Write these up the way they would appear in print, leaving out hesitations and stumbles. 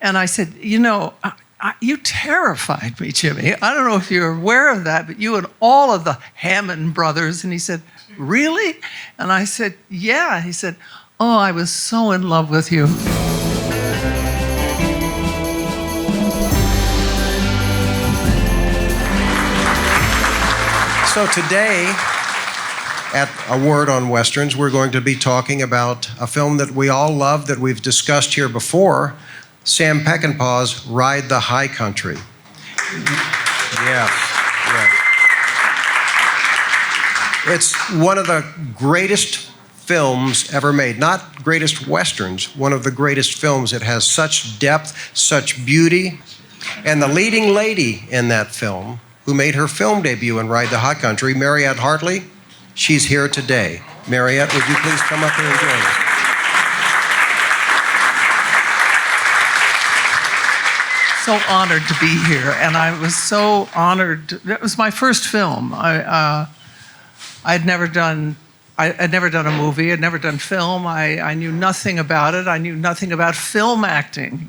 And I said, you terrified me, Jimmy. I don't know if you're aware of that, but you and all of the Hammond brothers. And he said, really? And I said, yeah. He said, oh, I was so in love with you. So today, at A Word on Westerns, we're going to be talking about a film that we all love, that we've discussed here before, Sam Peckinpah's Ride the High Country. Yeah. It's one of the greatest films ever made. Not greatest Westerns, one of the greatest films. It has such depth, such beauty. And the leading lady in that film, who made her film debut in Ride the High Country, Mariette Hartley, she's here today. Mariette, would you please come up here and join us? So honored to be here, and I was so honored. It was my first film. I'd never done a movie. I'd never done film. I knew nothing about it. I knew nothing about film acting.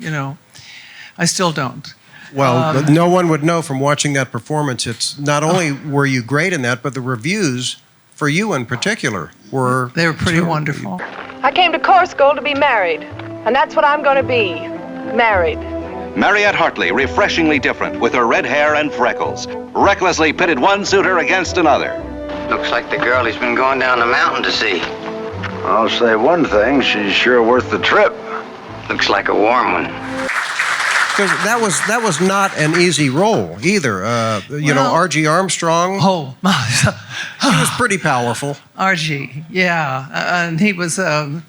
I still don't. Well, but no one would know from watching that performance. It's not only were you great in that, but the reviews for you in particular were... They were pretty wonderful. I came to core school to be married, and that's what I'm going to be, married. Mariette Hartley, refreshingly different, with her red hair and freckles, recklessly pitted one suitor against another. Looks like the girl he's been going down the mountain to see. I'll say one thing, she's sure worth the trip. Looks like a warm one. Because that was not an easy role either. R.G. Armstrong. Oh, he was pretty powerful. R.G., yeah, and he was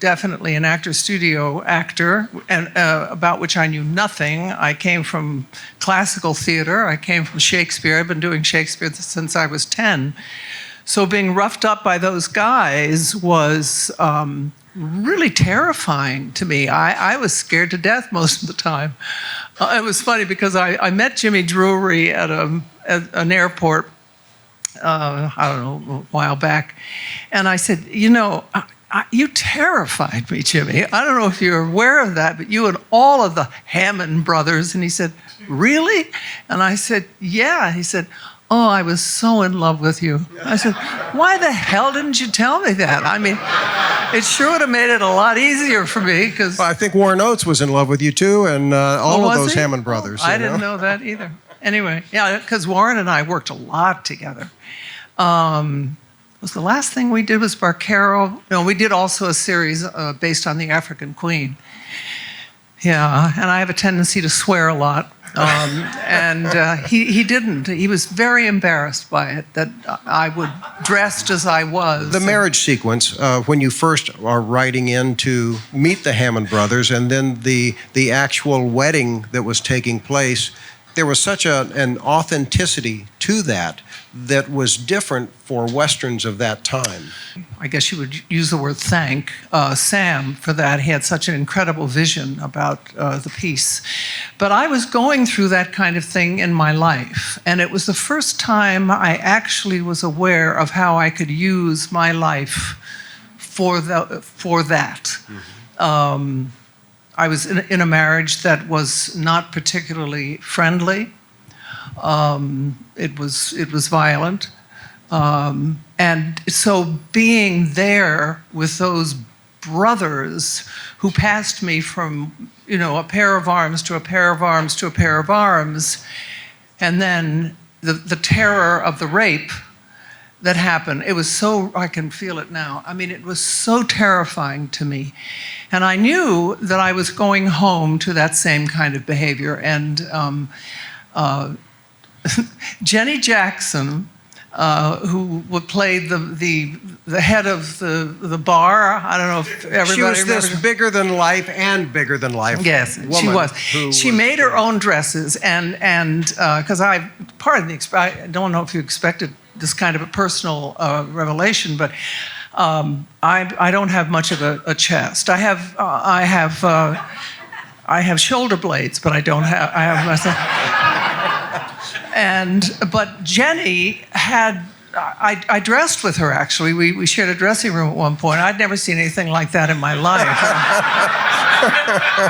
definitely an actor studio actor, and about which I knew nothing. I came from classical theater. I came from Shakespeare. I've been doing Shakespeare since I was 10. So being roughed up by those guys was really terrifying to me. I was scared to death most of the time. It was funny because I met Jimmy Drury at an airport, I don't know, a while back. And I said, you terrified me, Jimmy. I don't know if you're aware of that, but you and all of the Hammond brothers. And he said, really? And I said, yeah. He said, oh, I was so in love with you. I said, why the hell didn't you tell me that? I mean, it sure would have made it a lot easier for me because... Well, I think Warren Oates was in love with you too, and all of those Hammond brothers. I didn't know that either. Anyway, yeah, because Warren and I worked a lot together. Was the last thing we did was Barquero. No, we did also a series based on the African Queen. Yeah, and I have a tendency to swear a lot. He didn't. He was very embarrassed by it, that I would dressed as I was. The marriage sequence, when you first are writing in to meet the Hammond brothers, and then the actual wedding that was taking place, there was such an authenticity to that was different for Westerns of that time. I guess you would use the word thank Sam for that. He had such an incredible vision about the piece. But I was going through that kind of thing in my life, and it was the first time I actually was aware of how I could use my life for that. Mm-hmm. I was in a marriage that was not particularly friendly. It was violent. And so being there with those brothers who passed me from, a pair of arms to a pair of arms to a pair of arms, and then the terror of the rape that happened, it was so, I can feel it now. I mean, it was so terrifying to me. And I knew that I was going home to that same kind of behavior. And Jenny Jackson, who played the head of the bar. I don't know if everybody She was remembers. this bigger than life and bigger than life. Yes, she was. She made her own dresses, and because I don't know if you expected this kind of a personal revelation, but I don't have much of a chest. I have shoulder blades, but I don't have. But Jenny had I dressed with her, actually. We shared a dressing room at one point. I'd never seen anything like that in my life.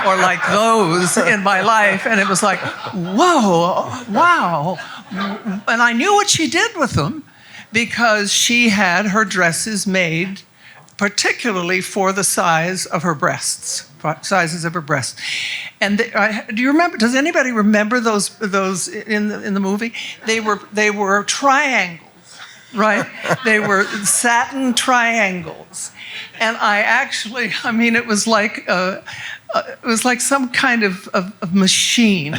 Or like those in my life. And it was like, whoa, wow. And I knew what she did with them because she had her dresses made particularly for the size of her breasts. Sizes of her breasts. And do you remember? Does anybody remember those in the movie? They were triangles, right? They were satin triangles, and it was like some kind of machine.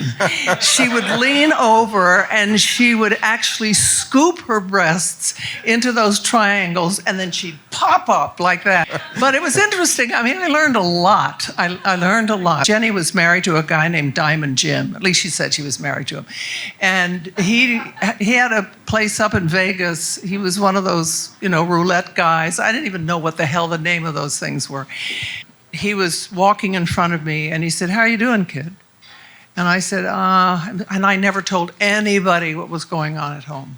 She would lean over and she would actually scoop her breasts into those triangles, and then she'd pop up like that. But it was interesting. I learned a lot. I learned a lot. Jenny was married to a guy named Diamond Jim. At least she said she was married to him. And he had a place up in Vegas. He was one of those, roulette guys. I didn't even know what the hell the name of those things were. He was walking in front of me, and he said, "How are you doing, kid?" And I said, and I never told anybody what was going on at home.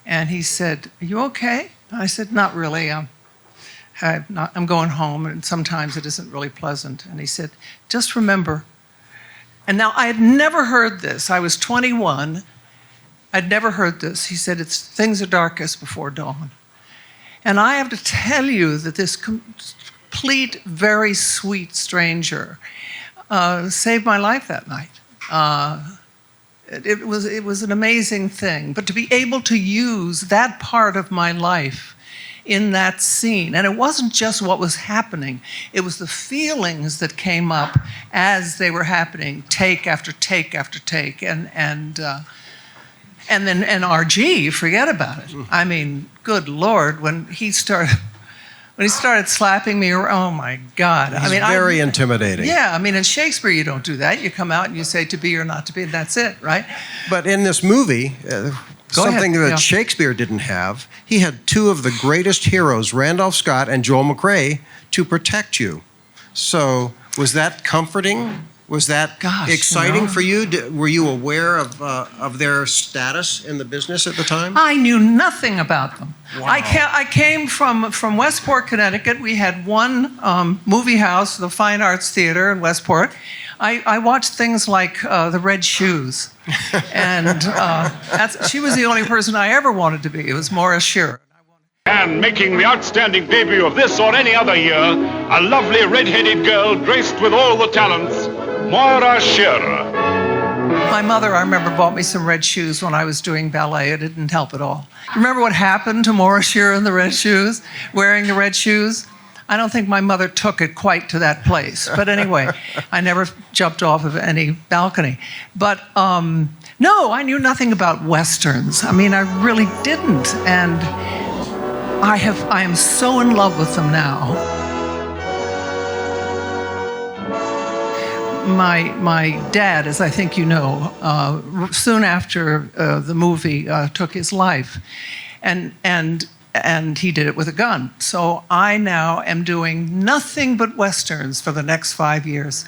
And he said, "Are you okay?" And I said, "Not really. I'm going home, and sometimes it isn't really pleasant." And he said, "Just remember," and now I had never heard this. I was 21. I'd never heard this. He said, "Things are darkest before dawn." And I have to tell you that this complete, very sweet stranger saved my life that night. It was an amazing thing. But to be able to use that part of my life in that scene, and it wasn't just what was happening, it was the feelings that came up as they were happening, take after take after take, and then RG, forget about it. Good Lord, when he started slapping me around, oh my God. He's very intimidating. Yeah, in Shakespeare you don't do that. You come out and you say to be or not to be, and that's it, right? But in this movie, something that Shakespeare didn't have, he had two of the greatest heroes, Randolph Scott and Joel McCrea, to protect you. So was that comforting? Was that exciting for you? Were you aware of their status in the business at the time? I knew nothing about them. Wow. I came from Westport, Connecticut. We had one movie house, the Fine Arts Theater in Westport. I watched things like The Red Shoes. And she was the only person I ever wanted to be. It was Morris Shearer. And making the outstanding debut of this or any other year, a lovely red-headed girl graced with all the talents, Moira Shearer. My mother, I remember, bought me some red shoes when I was doing ballet. It didn't help at all. Remember what happened to Moira Shearer in the red shoes, wearing the red shoes? I don't think my mother took it quite to that place. But anyway, I never jumped off of any balcony. But no, I knew nothing about Westerns. I really didn't. And I am so in love with them now. My dad, as I think you know, soon after the movie took his life, and he did it with a gun. So I now am doing nothing but Westerns for the next 5 years.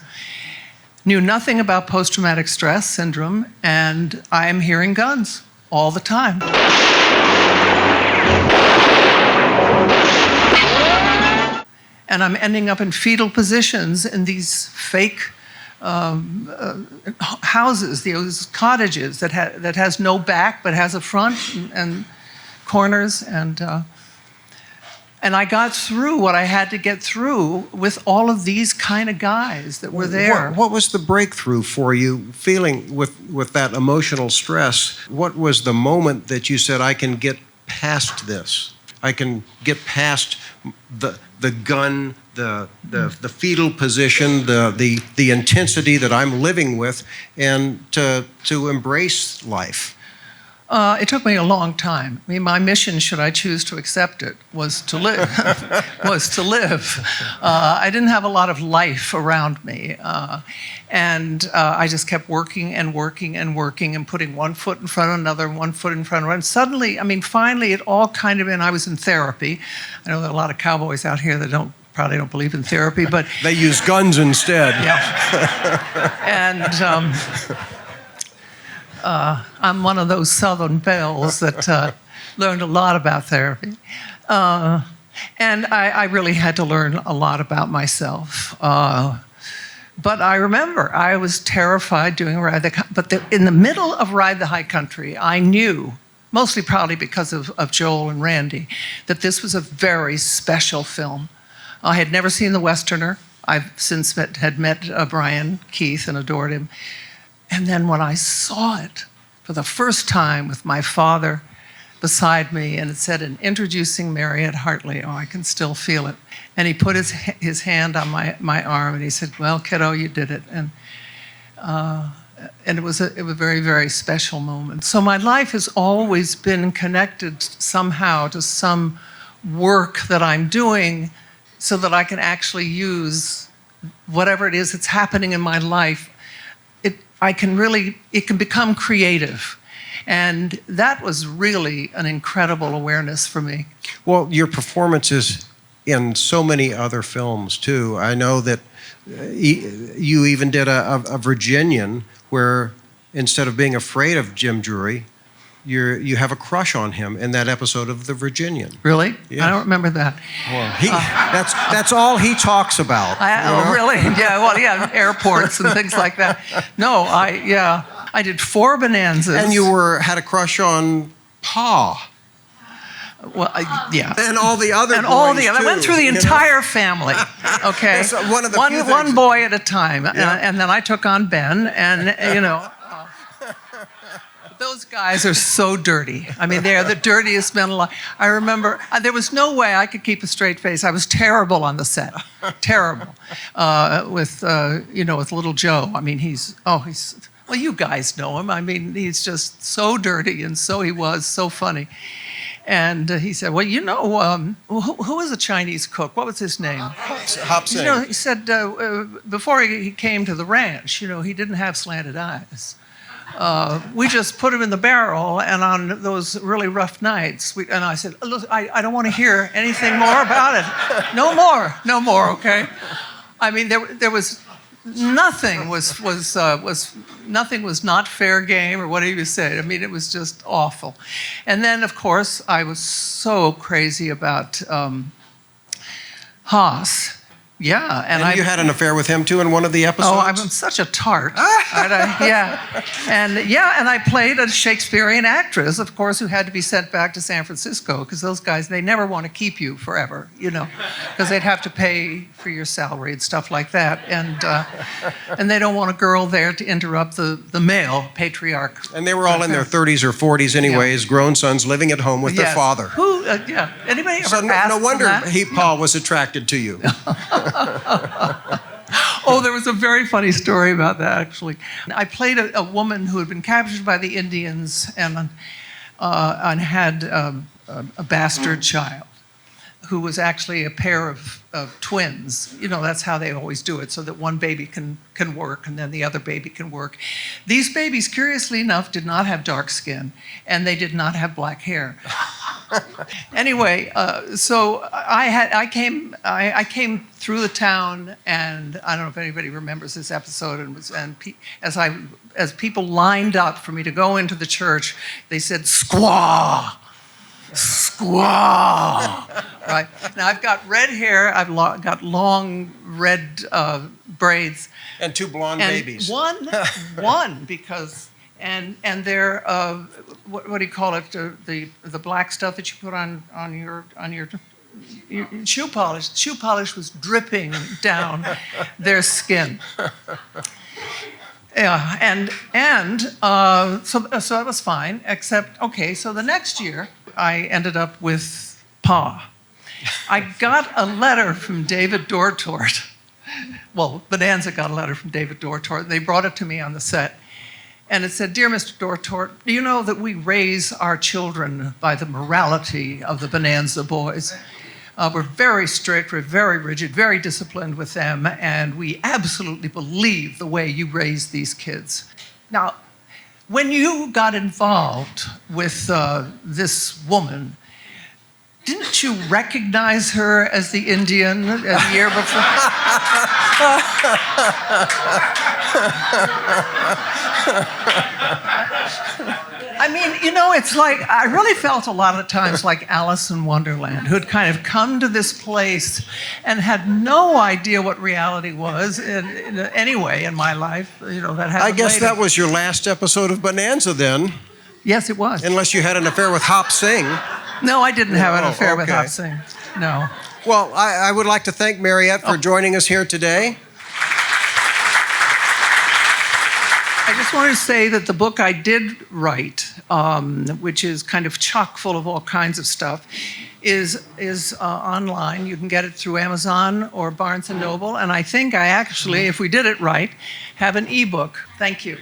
Knew nothing about post-traumatic stress syndrome, and I am hearing guns all the time. And I'm ending up in fetal positions in these fake houses, those cottages that has no back but has a front and corners, and I got through what I had to get through with all of these kind of guys that were there. What was the breakthrough for you, feeling with that emotional stress? What was the moment that you said, "I can get past this. I can get past the gun, the fetal position, the intensity that I'm living with, and to embrace life"? It took me a long time. My mission, should I choose to accept it, was to live. I didn't have a lot of life around me, and I just kept working and working and working and putting one foot in front of another, one foot in front of another. And suddenly, finally, it all kind of, and I was in therapy. I know there are a lot of cowboys out here that probably don't believe in therapy, but they use guns instead. Yeah, and. I'm one of those Southern belles that Learned a lot about therapy. And I really had to learn a lot about myself. But I remember I was terrified doing Ride the Country. But in the middle of Ride the High Country, I knew, mostly probably because of Joel and Randy, that this was a very special film. I had never seen The Westerner. I've since had met Brian Keith and adored him. And then when I saw it for the first time with my father beside me, and it said, introducing Mariette Hartley. Oh, I can still feel it. And he put his hand on my arm, and he said, well, kiddo, you did it. And it was a very, very special moment. So my life has always been connected somehow to some work that I'm doing so that I can actually use whatever it is that's happening in my life. It can become creative. And that was really an incredible awareness for me. Well, your performances in so many other films, too. I know that you even did a Virginian where instead of being afraid of Jim Drury, you have a crush on him in that episode of The Virginian. Really? Yes. I don't remember that. Well, that's all he talks about. Oh, really? Yeah, well, yeah, airports and things like that. No, I did 4 Bonanzas. And you had a crush on Pa. Well, yeah. And all the other boys, I went through the entire family, okay? That's one of the few things. One boy at a time. Yeah. And then I took on Ben, and, you know. Those guys are so dirty. I mean, they're the dirtiest men alive. I remember there was no way I could keep a straight face. I was terrible on the set, terrible. With little Joe. I mean, well, you guys know him. I mean, he's just so dirty, and so he was so funny. And he said, well, who was a Chinese cook? What was his name? Hop Sing. He said before he came to the ranch, he didn't have slanted eyes. We just put him in the barrel, and on those really rough nights, and I said, look, I don't want to hear anything more about it. No more, okay? I mean, there was nothing nothing was not fair game or whatever you said. I mean, it was just awful. And then, of course, I was so crazy about Haas. Yeah, and you had an affair with him too in one of the episodes. Oh, I'm such a tart. And I played a Shakespearean actress, of course, who had to be sent back to San Francisco because those guys, they never want to keep you forever, because they'd have to pay for your salary and stuff like that, and they don't want a girl there to interrupt the male patriarch. And they were all in their 30s or 40s, anyways, grown sons living at home with their father. Anybody ever So no wonder Paul was attracted to you. Oh, there was a very funny story about that, actually. I played a woman who had been captured by the Indians and had a bastard child who was actually a pair of twins. That's how they always do it, so that one baby can work and then the other baby can work. These babies, curiously enough, did not have dark skin, and they did not have black hair. Anyway, so I came through the town, and I don't know if anybody remembers this episode. As people lined up for me to go into the church, they said "squaw, squaw." Right now, I've got red hair. I've got long red braids, and 2 blonde babies. One because. And they're what do you call it? The black stuff that you put on your shoe polish. Shoe polish was dripping down their skin. Yeah, and so that was fine. Except so the next year I ended up with Pa. I got a letter from David Dortort. Well, Bonanza got a letter from David Dortort. They brought it to me on the set. And it said, "Dear Mr. Dortort, do you know that we raise our children by the morality of the Bonanza boys? We're very strict, we're very rigid, very disciplined with them, and we absolutely believe the way you raise these kids." Now, when you got involved with this woman, didn't you recognize her as the Indian the year before? I mean, you know, it's like, I really felt a lot of times like Alice in Wonderland, who'd kind of come to this place and had no idea what reality was in any way in my life, you know, that happened I guess later. that was your last episode of Bonanza then, Yes, it was. unless you had an affair with Hop Sing. No, I didn't have an Oh, affair with okay. Hop Sing. No. Well, I would like to thank Mariette for joining us here today. I just wanted to say that the book I did write, which is kind of chock full of all kinds of stuff, is online. You can get it through Amazon or Barnes & Noble. And I think I actually, if we did it right, have an ebook. Thank you.